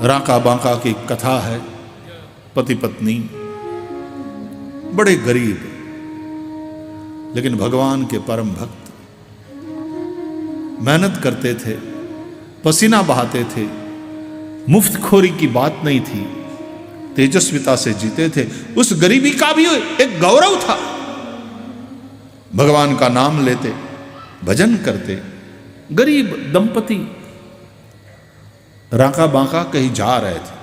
राका बांका की कथा है। पति पत्नी बड़े गरीब लेकिन भगवान के परम भक्त, मेहनत करते थे, पसीना बहाते थे, मुफ्तखोरी की बात नहीं थी, तेजस्विता से जीते थे। उस गरीबी का भी एक गौरव था। भगवान का नाम लेते, भजन करते। गरीब दंपति राका बांका कहीं जा रहे थे।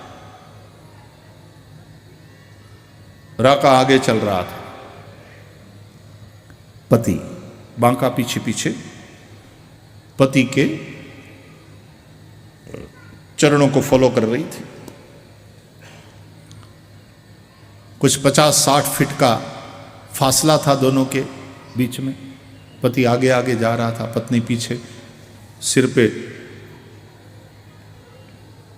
राका आगे चल रहा था, पति बांका पीछे पीछे पति के चरणों को फॉलो कर रही थी। कुछ 50-60 फीट का फासला था दोनों के बीच में। पति आगे आगे जा रहा था, पत्नी पीछे, सिर पे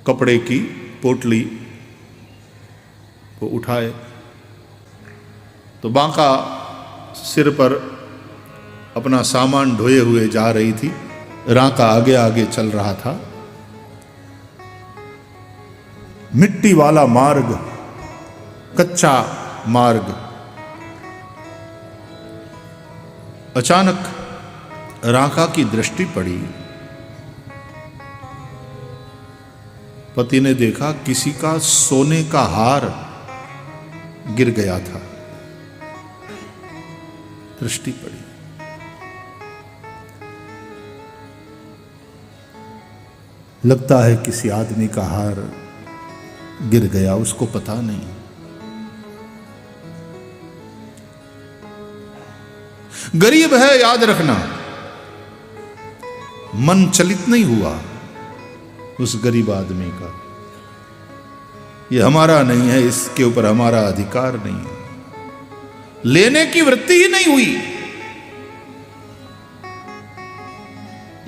कपड़े की पोटली को उठाए। तो बांका सिर पर अपना सामान ढोए हुए जा रही थी, राका आगे आगे चल रहा था। मिट्टी वाला मार्ग, कच्चा मार्ग। अचानक राका की दृष्टि पड़ी। पति ने देखा किसी का सोने का हार गिर गया था। दृष्टि पड़ी, लगता है किसी आदमी का हार गिर गया, उसको पता नहीं। गरीब है, याद रखना। मन चलित नहीं हुआ उस गरीब आदमी का। ये हमारा नहीं है, इसके ऊपर हमारा अधिकार नहीं है। लेने की वृत्ति ही नहीं हुई।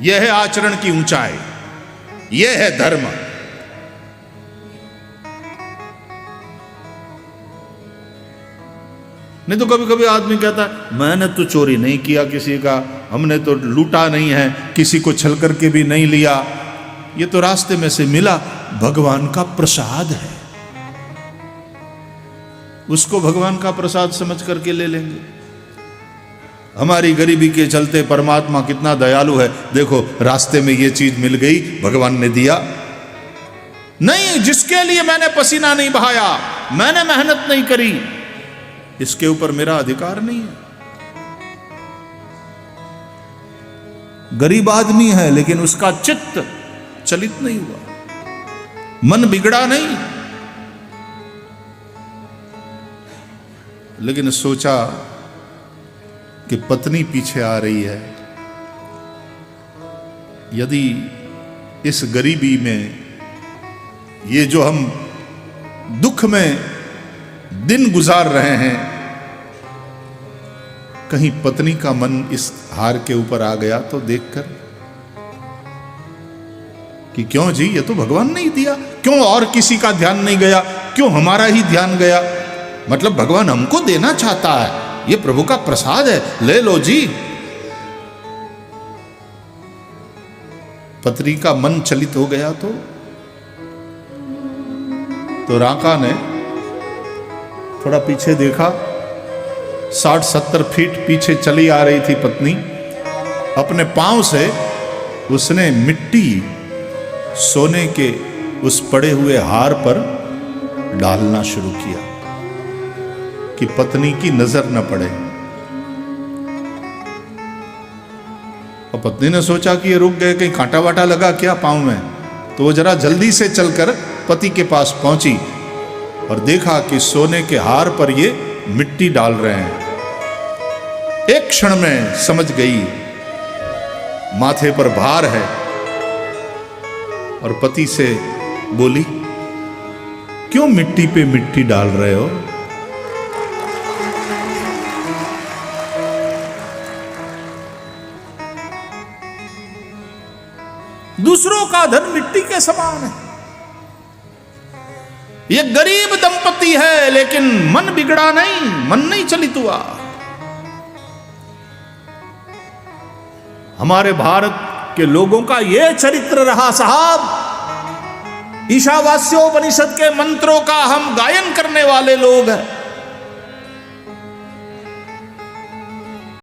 यह है आचरण की ऊंचाई, यह है धर्म। नहीं तो कभी कभी आदमी कहता है मैंने तो चोरी नहीं किया किसी का, हमने तो लूटा नहीं है, किसी को छल करके भी नहीं लिया, ये तो रास्ते में से मिला। भगवान का प्रसाद है, उसको भगवान का प्रसाद समझ करके ले लेंगे। हमारी गरीबी के चलते परमात्मा कितना दयालु है। देखो रास्ते में ये चीज मिल गई, भगवान ने दिया। नहीं, जिसके लिए मैंने पसीना नहीं बहाया, मैंने मेहनत नहीं करी, इसके ऊपर मेरा अधिकार नहीं है। गरीब आदमी है लेकिन उसका चित्त चलित नहीं हुआ, मन बिगड़ा नहीं। लेकिन सोचा कि पत्नी पीछे आ रही है, यदि इस गरीबी में, ये जो हम दुख में दिन गुजार रहे हैं, कहीं पत्नी का मन इस हार के ऊपर आ गया तो देखकर कि क्यों जी, ये तो भगवान ने ही दिया, क्यों और किसी का ध्यान नहीं गया, क्यों हमारा ही ध्यान गया। मतलब भगवान हमको देना चाहता है, ये प्रभु का प्रसाद है, ले लो जी। पत्नी का मन चलित हो गया तो राका ने थोड़ा पीछे देखा। 60-70 फीट पीछे चली आ रही थी पत्नी। अपने पांव से उसने मिट्टी सोने के उस पड़े हुए हार पर डालना शुरू किया कि पत्नी की नजर न पड़े। और पत्नी ने सोचा कि ये रुक गए, कहीं कांटा वाटा लगा क्या पांव में, तो वो जरा जल्दी से चलकर पति के पास पहुंची और देखा कि सोने के हार पर ये मिट्टी डाल रहे हैं। एक क्षण में समझ गई माथे पर भार है और पति से बोली, क्यों मिट्टी पे मिट्टी डाल रहे हो? दूसरों का धन मिट्टी के समान है। ये गरीब दंपति है लेकिन मन बिगड़ा नहीं, मन नहीं चलित हुआ। हमारे भारत के लोगों का यह चरित्र रहा साहब ईशावास्योपनिषद के मंत्रों का हम गायन करने वाले लोग हैं।